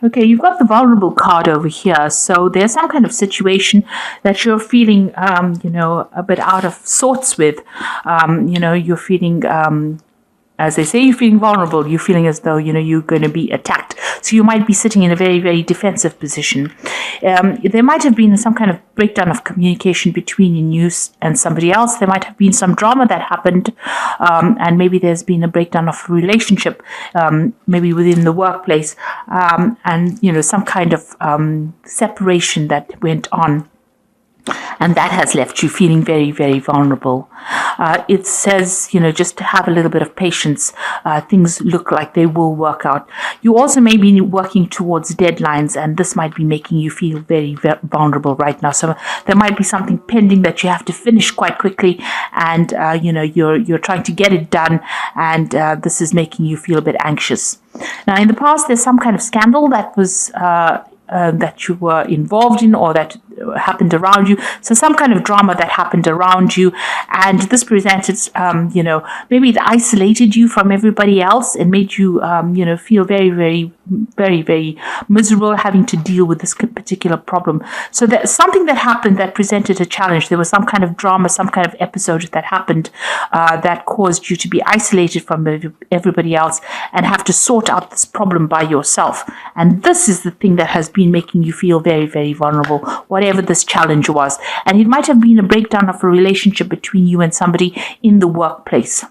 Okay, you've got the vulnerable card over here. So there's some kind of situation that you're feeling, a bit out of sorts with. You're feeling, as they say, you're feeling vulnerable. You're feeling as though, you're going to be attacked. So you might be sitting in a very, very defensive position. There might have been some kind of breakdown of communication between you and somebody else. There might have been some drama that happened, and maybe there's been a breakdown of a relationship, maybe within the workplace, and some kind of separation that went on. And that has left you feeling very, very vulnerable. It says, just to have a little bit of patience. Things look like they will work out. You also may be working towards deadlines, and this might be making you feel very, very vulnerable right now. So there might be something pending that you have to finish quite quickly, and you're trying to get it done, and this is making you feel a bit anxious. Now, in the past, there's some kind of scandal that was that you were involved in, or that happened around you. So some kind of drama that happened around you, and this presented, maybe it isolated you from everybody else and made you, feel very, very, very, very miserable having to deal with this particular problem. So there's something that happened that presented a challenge. There was some kind of drama, some kind of episode that happened that caused you to be isolated from everybody else and have to sort out this problem by yourself. And this is the thing that has been making you feel very, very vulnerable, whatever this challenge was. And it might have been a breakdown of a relationship between you and somebody in the workplace,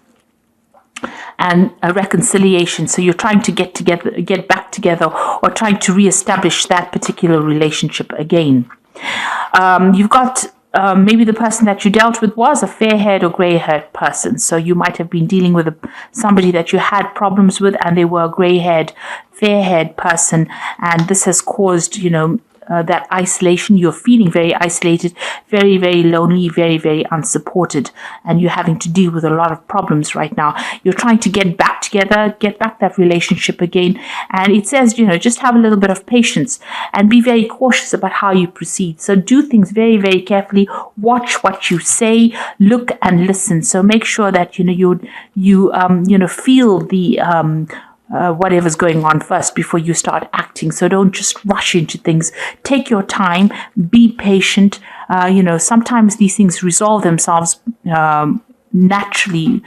and a reconciliation. So you're trying to get back together, or trying to reestablish that particular relationship again. You've got maybe the person that you dealt with was a fair-haired or grey-haired person. So you might have been dealing with somebody that you had problems with, and they were a grey-haired, fair-haired person, and this has caused, that isolation. You're feeling very isolated, very, very lonely, very, very unsupported, and you're having to deal with a lot of problems right now. You're trying to get back together, get back that relationship again, and it says, just have a little bit of patience and be very cautious about how you proceed. So do things very, very carefully. Watch what you say, look and listen. So make sure that you feel the whatever's going on first before you start acting. So don't just rush into things. Take your time, be patient. Sometimes these things resolve themselves naturally,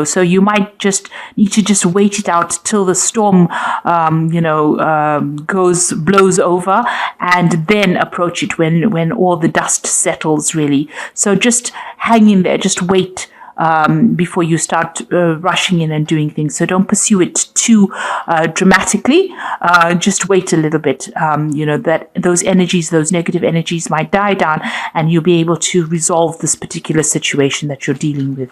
so you might just need to just wait it out till the storm, blows over, and then approach it when all the dust settles, really. So just hang in there, just wait before you start rushing in and doing things. So don't pursue it too dramatically. Just wait a little bit. That those energies, those negative energies might die down, and you'll be able to resolve this particular situation that you're dealing with.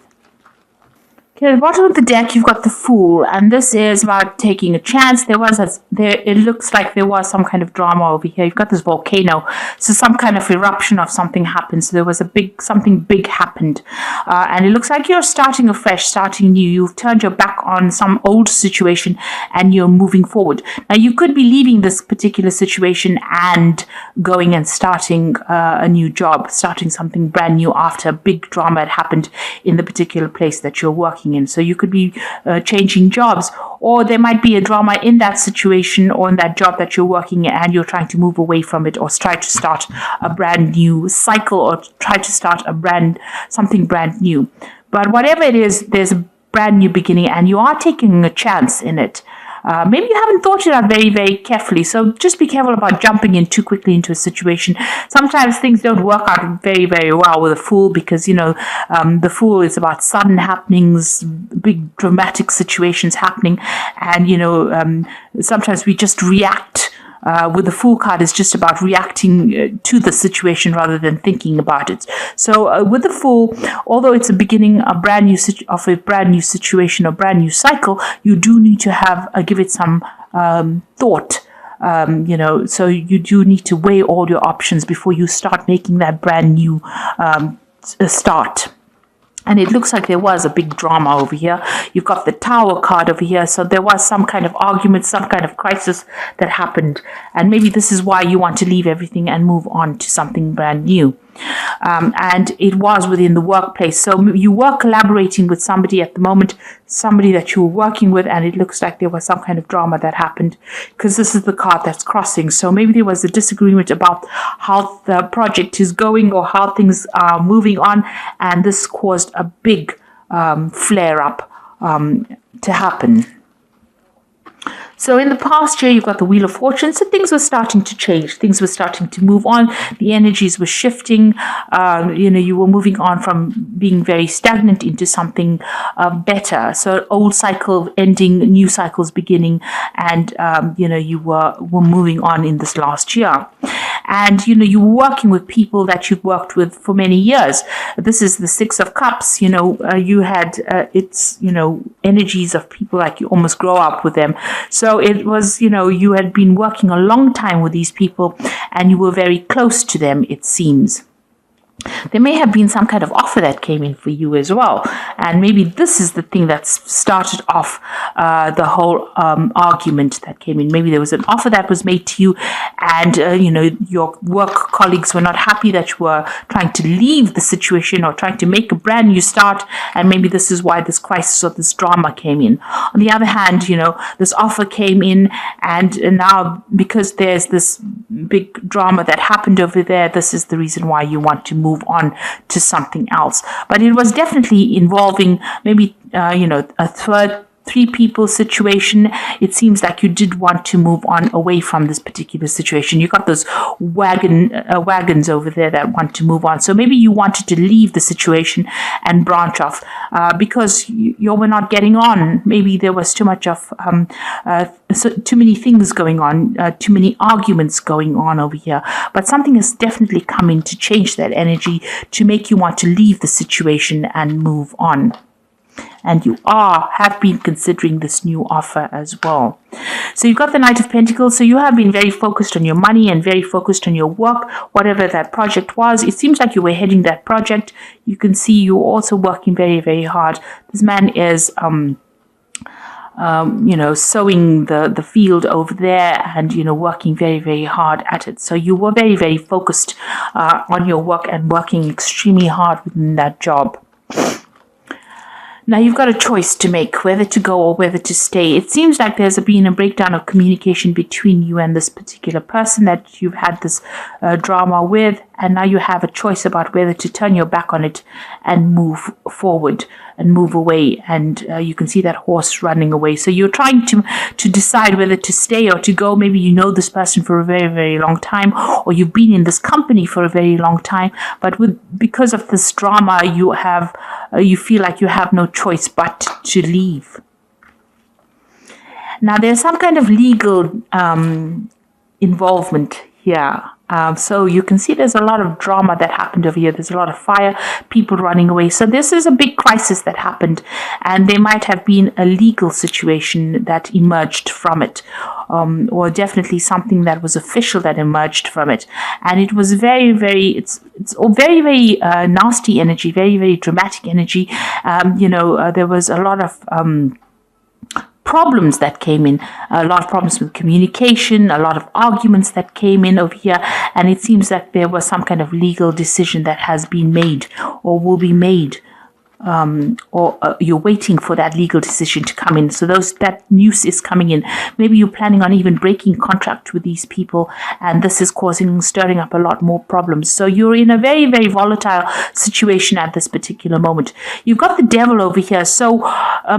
Okay, at the bottom of the deck, you've got the Fool, and this is about taking a chance. It looks like there was some kind of drama over here. You've got this volcano, so some kind of eruption of something happened. So there was something big happened, and it looks like you're starting afresh, starting new. You've turned your back on some old situation, and you're moving forward. Now, you could be leaving this particular situation and going and starting a new job, starting something brand new after a big drama had happened in the particular place that you're working in. So you could be changing jobs, or there might be a drama in that situation or in that job that you're working in, and you're trying to move away from it, or try to start a brand new cycle, or try to start something brand new. But whatever it is, there's a brand new beginning, and you are taking a chance in it. Maybe you haven't thought it out very, very carefully. So just be careful about jumping in too quickly into a situation. Sometimes things don't work out very, very well with a Fool, because, the Fool is about sudden happenings, big dramatic situations happening. And, sometimes we just react. With the Fool card, is just about reacting to the situation rather than thinking about it. So with the Fool, although it's a beginning, a brand new situation, a brand new cycle, you do need to give it some thought. So you do need to weigh all your options before you start making that brand new start. And it looks like there was a big drama over here. You've got the Tower card over here. So there was some kind of argument, some kind of crisis that happened. And maybe this is why you want to leave everything and move on to something brand new. And it was within the workplace. So you were collaborating with somebody at the moment, somebody that you were working with, and it looks like there was some kind of drama that happened, because this is the card that's crossing. So maybe there was a disagreement about how the project is going or how things are moving on, and this caused a big flare up to happen. So in the past year, you've got the Wheel of Fortune. So things were starting to change. Things were starting to move on. The energies were shifting. You were moving on from being very stagnant into something better. So old cycle ending, new cycles beginning, and you were moving on in this last year. And you were working with people that you've worked with for many years. This is the Six of Cups. You had energies of people like you almost grow up with them. So it was, you had been working a long time with these people and you were very close to them, it seems. There may have been some kind of offer that came in for you as well. And maybe this is the thing that started off the whole argument that came in. Maybe there was an offer that was made to you and, your work colleagues were not happy that you were trying to leave the situation or trying to make a brand new start. And maybe this is why this crisis or this drama came in. On the other hand, this offer came in and now because there's this big drama that happened over there, this is the reason why you want to move on to something else. But it was definitely involving maybe a three people situation. It seems like you did want to move on away from this particular situation. You got those wagons over there that want to move on. So maybe you wanted to leave the situation and branch off because you were not getting on. Maybe there was too much of too many things going on, too many arguments going on over here. But something has definitely come in to change that energy, to make you want to leave the situation and move on. And you have been considering this new offer as well. So you've got the Knight of Pentacles. So you have been very focused on your money and very focused on your work, whatever that project was. It seems like you were heading that project. You can see you're also working very, very hard. This man is sowing the field over there and, working very, very hard at it. So you were very, very focused on your work and working extremely hard within that job. Now you've got a choice to make, whether to go or whether to stay. It seems like there's been a breakdown of communication between you and this particular person that you've had this drama with, and now you have a choice about whether to turn your back on it and move forward and move away. And you can see that horse running away. So you're trying to decide whether to stay or to go. Maybe you know this person for a very, very long time, or you've been in this company for a very long time. But because of this drama, you feel like you have no choice but to leave. Now there's some kind of legal involvement here. So you can see there's a lot of drama that happened over here. There's a lot of fire, people running away. So this is a big crisis that happened, and there might have been a legal situation that emerged from it, or definitely something that was official that emerged from it. And it was very, very, it's very, very nasty energy, very, very dramatic energy. There was a lot of problems that came in, a lot of problems with communication, a lot of arguments that came in over here, and it seems that there was some kind of legal decision that has been made or will be made, or you're waiting for that legal decision to come in. So that news is coming in. Maybe you're planning on even breaking contract with these people, and this is stirring up a lot more problems. So you're in a very, very volatile situation at this particular moment. You've got the Devil over here. So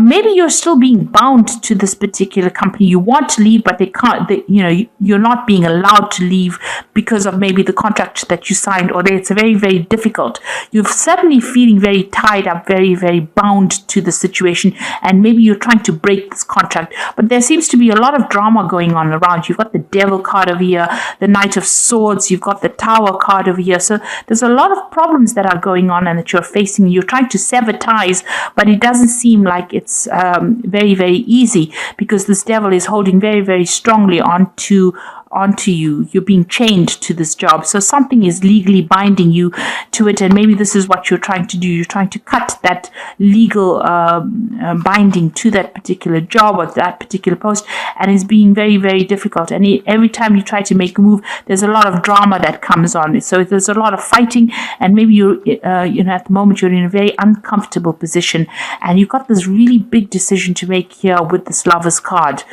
maybe you're still being bound to this particular company. You want to leave, but they can't. You're not being allowed to leave because of maybe the contract that you signed, or it's very, very difficult. You're certainly feeling very tied up, very, very bound to the situation, and maybe you're trying to break this contract, but there seems to be a lot of drama going on around. You've got the Devil card over here, the Knight of Swords, you've got the Tower card over here. So there's a lot of problems that are going on and that you're facing. You're trying to sever ties, but it doesn't seem like it's very, very easy, because this Devil is holding very, very strongly onto onto you. You're being chained to this job. So something is legally binding you to it. And maybe this is what you're trying to do. You're trying to cut that legal binding to that particular job or that particular post. And it's being very, very difficult. And every time you try to make a move, there's a lot of drama that comes on. So there's a lot of fighting. And maybe you're, at the moment, you're in a very uncomfortable position. And you've got this really big decision to make here with this Lover's card.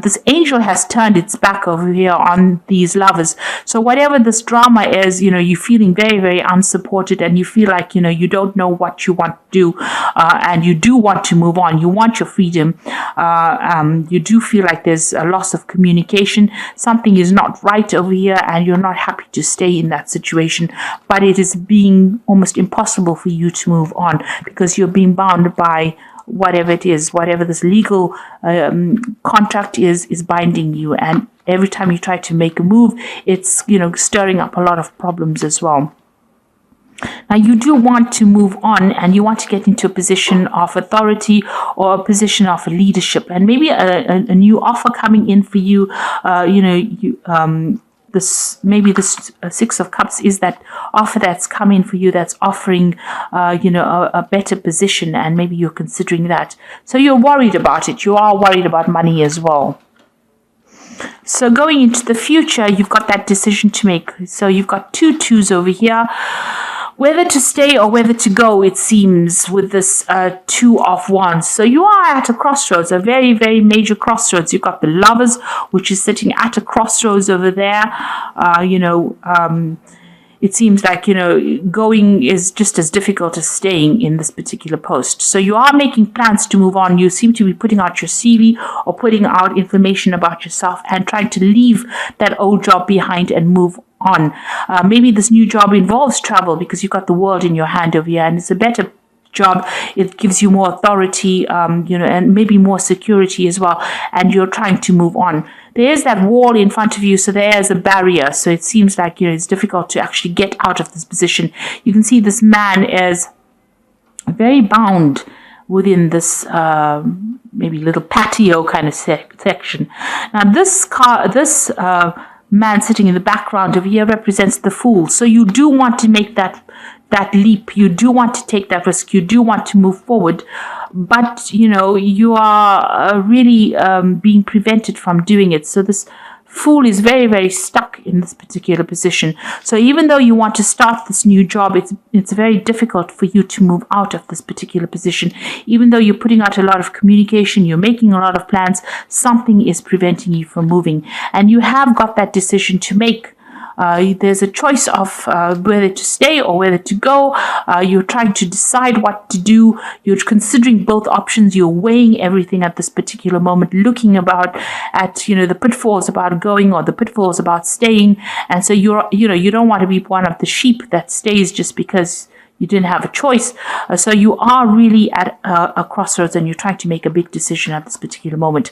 This angel has turned its back over here on these lovers. So whatever this drama is, you're feeling very, very unsupported, and you feel like, you don't know what you want to do, and you do want to move on. You want your freedom. You do feel like there's a loss of communication. Something is not right over here, and you're not happy to stay in that situation, but it is being almost impossible for you to move on because you're being bound by whatever it is, whatever this legal contract is binding you. And every time you try to make a move, it's, stirring up a lot of problems as well. Now, you do want to move on, and you want to get into a position of authority or a position of leadership, and maybe a new offer coming in for you. This Six of Cups is that offer that's coming for you, that's offering a better position, and maybe you're considering that. So you're worried about it. You are worried about money as well. So going into the future, you've got that decision to make. So you've got 2 twos over here. Whether to stay or whether to go, it seems, with this 2 of Wands. So you are at a crossroads, a very, very major crossroads. You've got the Lovers, which is sitting at a crossroads over there. It seems like, going is just as difficult as staying in this particular post. So you are making plans to move on. You seem to be putting out your CV or putting out information about yourself and trying to leave that old job behind and move on. Maybe this new job involves travel because you've got the world in your hand over here, and it's a better job. It gives you more authority, and maybe more security as well. And you're trying to move on. There's that wall in front of you, so there's a barrier. So it seems like, it's difficult to actually get out of this position. You can see this man is very bound within this maybe little patio kind of section. Now, this man sitting in the background over here represents the Fool. So you do want to make that leap. You do want to take that risk. You do want to move forward, but you are really being prevented from doing it. So this Fool is very, very stuck in this particular position. So even though you want to start this new job, it's very difficult for you to move out of this particular position. Even though you're putting out a lot of communication, you're making a lot of plans, something is preventing you from moving. And you have got that decision to make. There's a choice of whether to stay or whether to go. You're trying to decide what to do. You're considering both options. You're weighing everything at this particular moment, looking at the pitfalls about going or the pitfalls about staying. And so you don't want to be one of the sheep that stays just because you didn't have a choice. So you are really at a crossroads, and you're trying to make a big decision at this particular moment.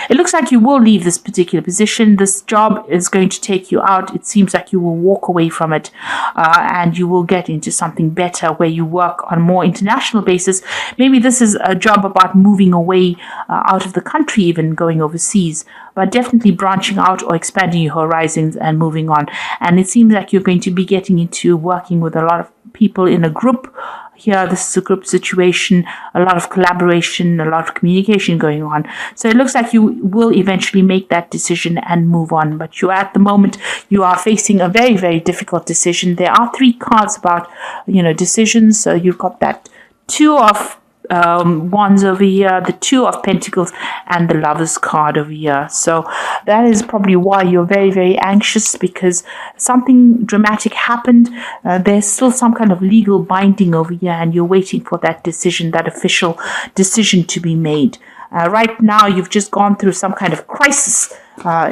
It looks like you will leave this particular position. This job is going to take you out. It seems like you will walk away from it, and you will get into something better where you work on a more international basis. Maybe this is a job about moving away out of the country, even going overseas, but definitely branching out or expanding your horizons and moving on. And it seems like you're going to be getting into working with a lot of people in a group. Here, this is a group situation, a lot of collaboration, a lot of communication going on. So it looks like you will eventually make that decision and move on. But at the moment, you are facing a very, very difficult decision. There are 3 cards about, decisions. So you've got that 2 of Wands over here, the 2 of Pentacles, and the Lover's card over here. So that is probably why you're very, very anxious, because something dramatic happened. There's still some kind of legal binding over here, and you're waiting for that decision, that official decision to be made. Right now, you've just gone through some kind of crisis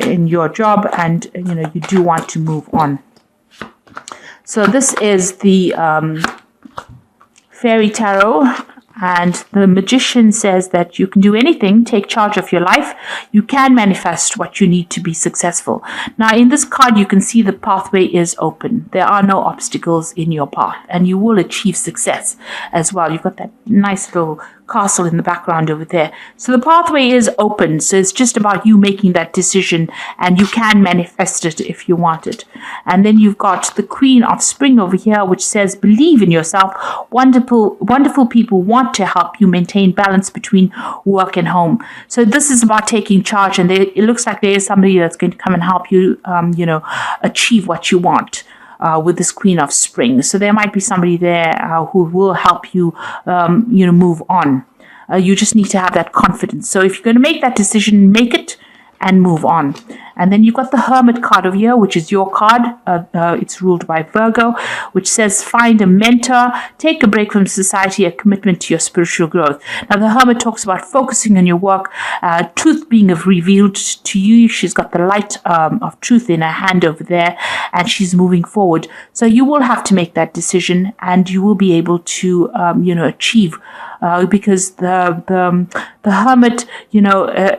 in your job, and you do want to move on. So this is the Fairy Tarot. And the Magician says that you can do anything, take charge of your life. You can manifest what you need to be successful. Now, in this card, you can see the pathway is open. There are no obstacles in your path, and you will achieve success as well. You've got that nice little castle in the background over there. So the pathway is open. So it's just about you making that decision, and you can manifest it if you want it. And then you've got the Queen of Spring over here, which says, believe in yourself. Wonderful people want to help you maintain balance between work and home. So this is about taking charge, and it looks like there is somebody that's going to come and help you, achieve what you want. With this Queen of Spring. So there might be somebody there who will help you, move on. You just need to have that confidence. So if you're going to make that decision, make it and move on. And then you've got the Hermit card over here, which is your card. It's ruled by Virgo, which says find a mentor, take a break from society, a commitment to your spiritual growth. Now, the Hermit talks about focusing on your work, truth being revealed to you. She's got the light of truth in her hand over there, and she's moving forward. So you will have to make that decision, and you will be able to, achieve. Because the Hermit,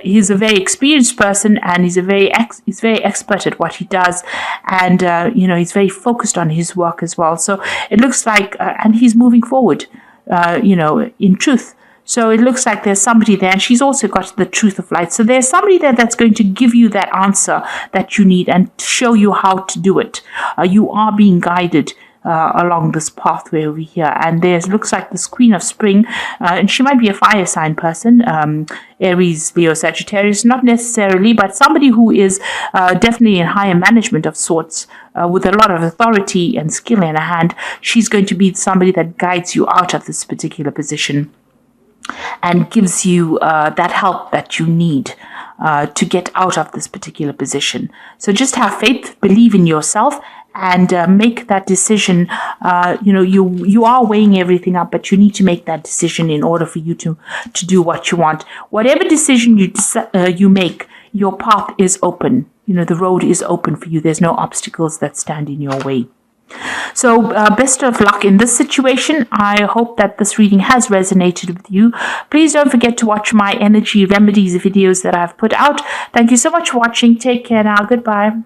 he's a very experienced person, and he's very expert at what he does, and he's very focused on his work as well. So it looks like, and he's moving forward, in truth. So it looks like there's somebody there, and she's also got the truth of light. So there's somebody there that's going to give you that answer that you need and show you how to do it. You are being guided along this pathway over here, and there's looks like this Queen of Spring, and she might be a fire sign person, Aries, Leo, Sagittarius, not necessarily, but somebody who is definitely in higher management of sorts, with a lot of authority and skill in her hand. She's going to be somebody that guides you out of this particular position and gives you that help that you need to get out of this particular position. So just have faith, believe in yourself, and make that decision. You are weighing everything up, but you need to make that decision in order for you to do what you want. Whatever decision you make, your path is open. The road is open for you. There's no obstacles that stand in your way. So best of luck in this situation. I hope that this reading has resonated with you. Please don't forget to watch my energy remedies videos that I've put out. Thank you so much for watching. Take care now. Goodbye.